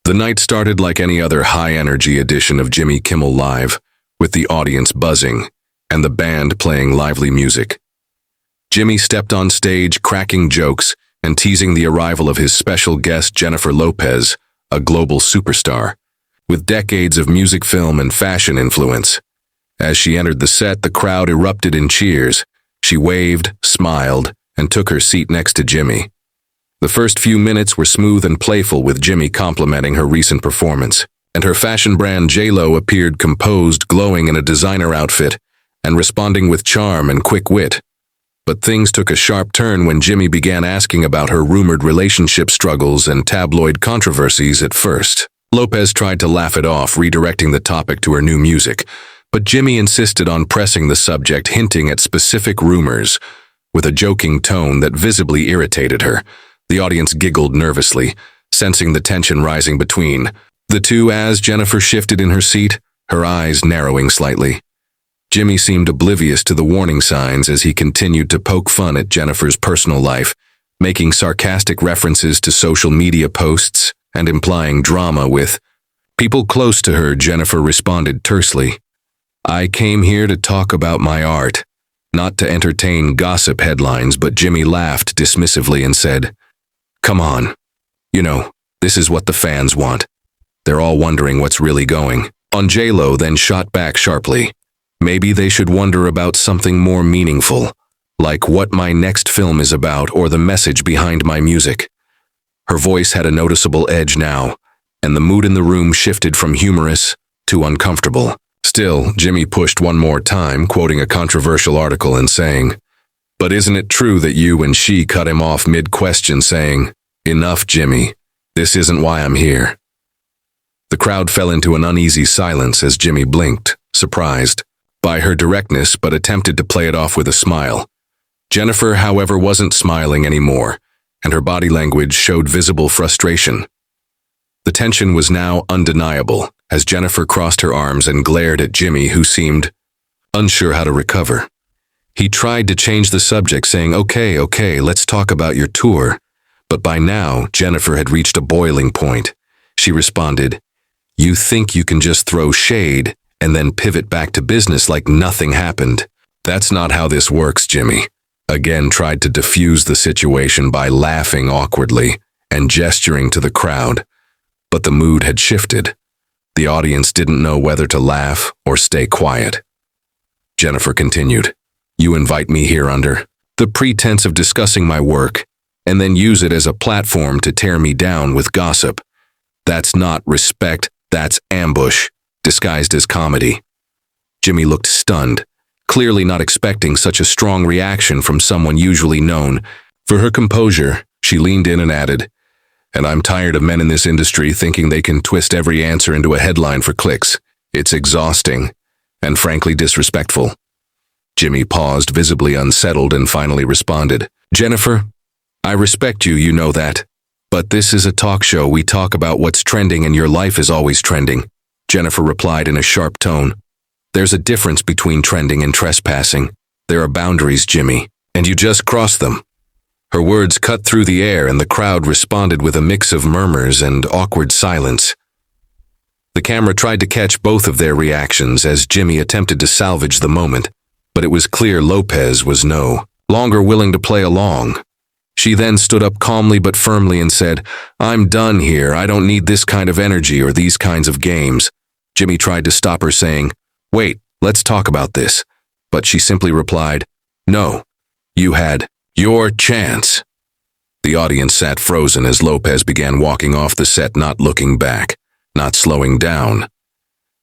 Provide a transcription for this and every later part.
The night started like any other high-energy edition of Jimmy Kimmel Live, with the audience buzzing and the band playing lively music. Jimmy stepped on stage cracking jokes and teasing the arrival of his special guest Jennifer Lopez, a global superstar, with decades of music, film, and fashion influence. As she entered the set, the crowd erupted in cheers. She waved, smiled, and took her seat next to Jimmy. The first few minutes were smooth and playful, with Jimmy complimenting her recent performance, and her fashion brand J.Lo appeared composed, glowing in a designer outfit, and responding with charm and quick wit. But things took a sharp turn when Jimmy began asking about her rumored relationship struggles and tabloid controversies. At first, Lopez tried to laugh it off, redirecting the topic to her new music, but Jimmy insisted on pressing the subject, hinting at specific rumors, with a joking tone that visibly irritated her. The audience giggled nervously, sensing the tension rising between the two as Jennifer shifted in her seat, her eyes narrowing slightly. Jimmy seemed oblivious to the warning signs as he continued to poke fun at Jennifer's personal life, making sarcastic references to social media posts and implying drama with people close to her. Jennifer responded tersely, "I came here to talk about my art, not to entertain gossip headlines." But Jimmy laughed dismissively and said, "Come on. You know, this is what the fans want. They're all wondering what's really going on." J.Lo then shot back sharply, "Maybe they should wonder about something more meaningful, like what my next film is about or the message behind my music." Her voice had a noticeable edge now, and the mood in the room shifted from humorous to uncomfortable. Still, Jimmy pushed one more time, quoting a controversial article and saying, "But isn't it true that you and she cut him off mid-question, saying, 'Enough, Jimmy, this isn't why I'm here'?" The crowd fell into an uneasy silence as Jimmy blinked, surprised by her directness, but attempted to play it off with a smile. Jennifer, however, wasn't smiling anymore, and her body language showed visible frustration. The tension was now undeniable as Jennifer crossed her arms and glared at Jimmy, who seemed unsure how to recover. He tried to change the subject, saying, Okay, let's talk about your tour." But by now, Jennifer had reached a boiling point. She responded, "You think you can just throw shade and then pivot back to business like nothing happened? That's not how this works." Jimmy again tried to diffuse the situation by laughing awkwardly and gesturing to the crowd, but the mood had shifted. The audience didn't know whether to laugh or stay quiet. Jennifer continued, "You invite me here under the pretense of discussing my work, and then use it as a platform to tear me down with gossip. That's not respect, that's ambush, disguised as comedy." Jimmy looked stunned, clearly not expecting such a strong reaction from someone usually known for her composure. She leaned in and added, "And I'm tired of men in this industry thinking they can twist every answer into a headline for clicks. It's exhausting, and frankly disrespectful." Jimmy paused, visibly unsettled, and finally responded, "Jennifer, I respect you, you know that. But this is a talk show. We talk about what's trending, and your life is always trending." Jennifer replied in a sharp tone, "There's a difference between trending and trespassing. There are boundaries, Jimmy, and you just crossed them." Her words cut through the air, and the crowd responded with a mix of murmurs and awkward silence. The camera tried to catch both of their reactions as Jimmy attempted to salvage the moment, but it was clear Lopez was no longer willing to play along. She then stood up calmly but firmly and said, "I'm done here. I don't need this kind of energy or these kinds of games." Jimmy tried to stop her, saying, "Wait, let's talk about this." But she simply replied, "No, you had your chance." The audience sat frozen as Lopez began walking off the set, not looking back, not slowing down.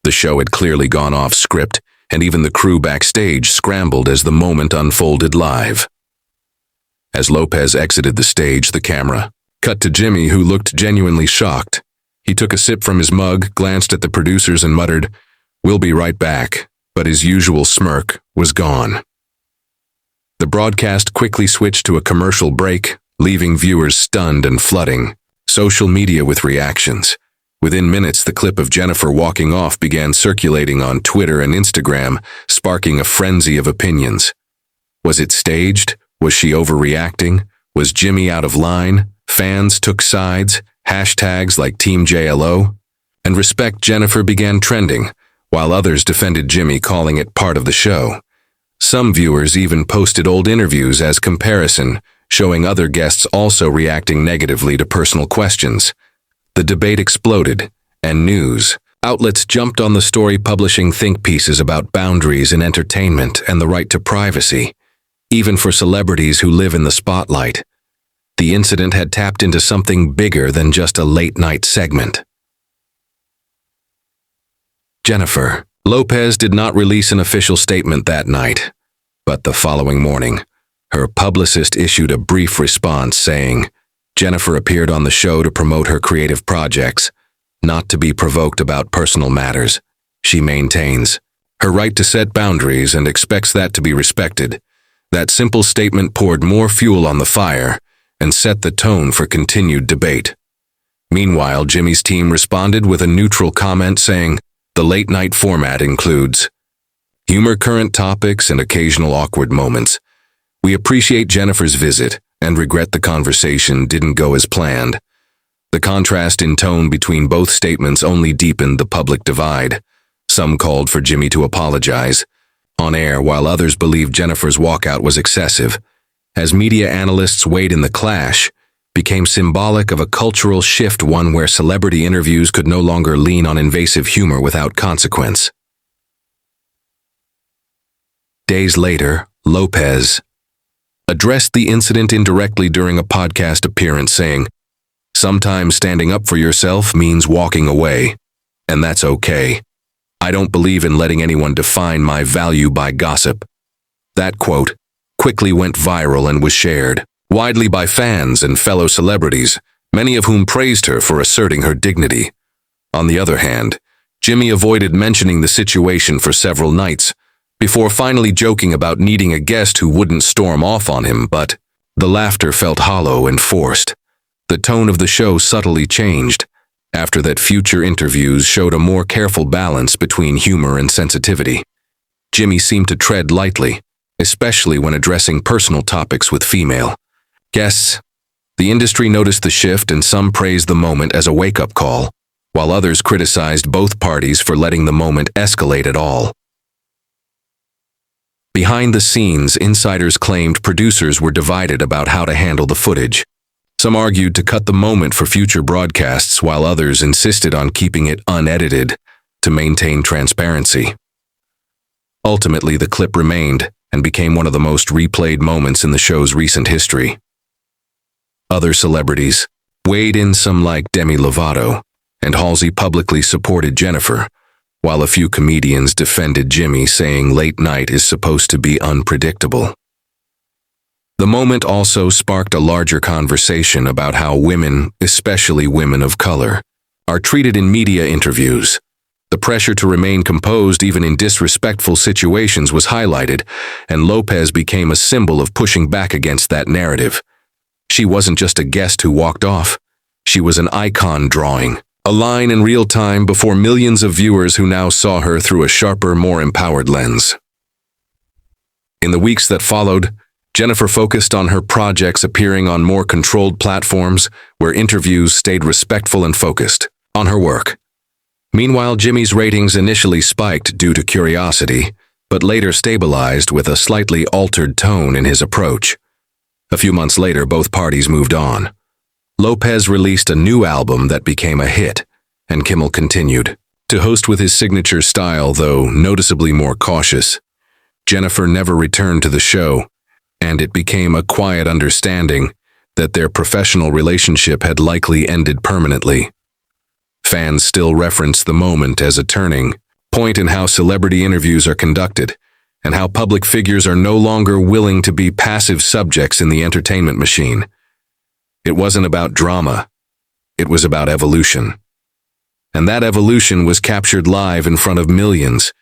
The show had clearly gone off script, and even the crew backstage scrambled as the moment unfolded live. As Lopez exited the stage, the camera cut to Jimmy, who looked genuinely shocked. He took a sip from his mug, glanced at the producers, and muttered, "We'll be right back," but his usual smirk was gone. The broadcast quickly switched to a commercial break, leaving viewers stunned and flooding social media with reactions. Within minutes, the clip of Jennifer walking off began circulating on Twitter and Instagram, sparking a frenzy of opinions. Was it staged? Was she overreacting? Was Jimmy out of line? Fans took sides, hashtags like Team JLO, and Respect Jennifer began trending, while others defended Jimmy, calling it part of the show. Some viewers even posted old interviews as comparison, showing other guests also reacting negatively to personal questions. The debate exploded, and news outlets jumped on the story, publishing think pieces about boundaries in entertainment and the right to privacy, even for celebrities who live in the spotlight. The incident had tapped into something bigger than just a late-night segment. Jennifer Lopez did not release an official statement that night, but the following morning, her publicist issued a brief response saying, Jennifer appeared on the show to promote her creative projects, not to be provoked about personal matters. She maintains her right to set boundaries and expects that to be respected. That simple statement poured more fuel on the fire and set the tone for continued debate. Meanwhile, Jimmy's team responded with a neutral comment saying, the late-night format includes humor, current topics, and occasional awkward moments. We appreciate Jennifer's visit and regret the conversation didn't go as planned. The contrast in tone between both statements only deepened the public divide. Some called for Jimmy to apologize on air, while others believed Jennifer's walkout was excessive. As media analysts weighed in, the clash became symbolic of a cultural shift, one where celebrity interviews could no longer lean on invasive humor without consequence. Days later, Lopez addressed the incident indirectly during a podcast appearance, saying, sometimes standing up for yourself means walking away, and that's okay. I don't believe in letting anyone define my value by gossip. That quote quickly went viral and was shared widely by fans and fellow celebrities, many of whom praised her for asserting her dignity. On the other hand, Jimmy avoided mentioning the situation for several nights, before finally joking about needing a guest who wouldn't storm off on him, but the laughter felt hollow and forced. The tone of the show subtly changed. After that, future interviews showed a more careful balance between humor and sensitivity. Jimmy seemed to tread lightly, especially when addressing personal topics with female guests. The industry noticed the shift, and some praised the moment as a wake-up call, while others criticized both parties for letting the moment escalate at all. Behind the scenes, insiders claimed producers were divided about how to handle the footage. Some argued to cut the moment for future broadcasts, while others insisted on keeping it unedited to maintain transparency. Ultimately, the clip remained and became one of the most replayed moments in the show's recent history. Other celebrities weighed in. Some like Demi Lovato and Halsey publicly supported Jennifer, while a few comedians defended Jimmy, saying late night is supposed to be unpredictable. The moment also sparked a larger conversation about how women, especially women of color, are treated in media interviews. The pressure to remain composed even in disrespectful situations was highlighted, and Lopez became a symbol of pushing back against that narrative. She wasn't just a guest who walked off. She was an icon, drawing a line in real time before millions of viewers who now saw her through a sharper, more empowered lens. In the weeks that followed, Jennifer focused on her projects, appearing on more controlled platforms where interviews stayed respectful and focused on her work. Meanwhile, Jimmy's ratings initially spiked due to curiosity, but later stabilized with a slightly altered tone in his approach. A few months later, both parties moved on. Lopez released a new album that became a hit, and Kimmel continued to host with his signature style, though noticeably more cautious. Jennifer never returned to the show, and it became a quiet understanding that their professional relationship had likely ended permanently. Fans still reference the moment as a turning point in how celebrity interviews are conducted, and how public figures are no longer willing to be passive subjects in the entertainment machine. It wasn't about drama, it was about evolution. And that evolution was captured live in front of millions,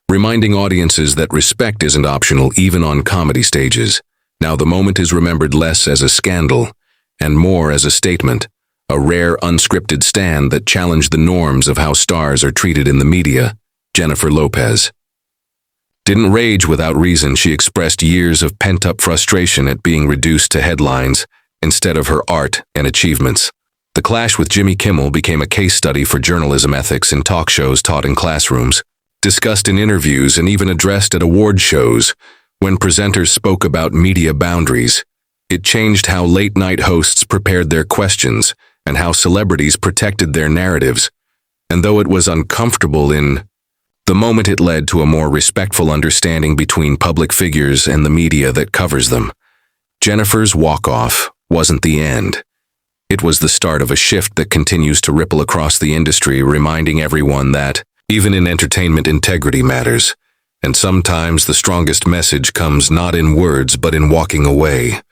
reminding audiences that respect isn't optional even on comedy stages. Now the moment is remembered less as a scandal and more as a statement, a rare unscripted stand that challenged the norms of how stars are treated in the media. Jennifer Lopez didn't rage without reason. She expressed years of pent-up frustration at being reduced to headlines instead of her art and achievements. The clash with Jimmy Kimmel became a case study for journalism ethics in talk shows taught in classrooms, discussed in interviews, and even addressed at award shows. When presenters spoke about media boundaries, it changed how late-night hosts prepared their questions and how celebrities protected their narratives. And though it was uncomfortable in the moment, it led to a more respectful understanding between public figures and the media that covers them. Jennifer's walk-off wasn't the end. It was the start of a shift that continues to ripple across the industry, reminding everyone that, even in entertainment, integrity matters. And sometimes the strongest message comes not in words but in walking away.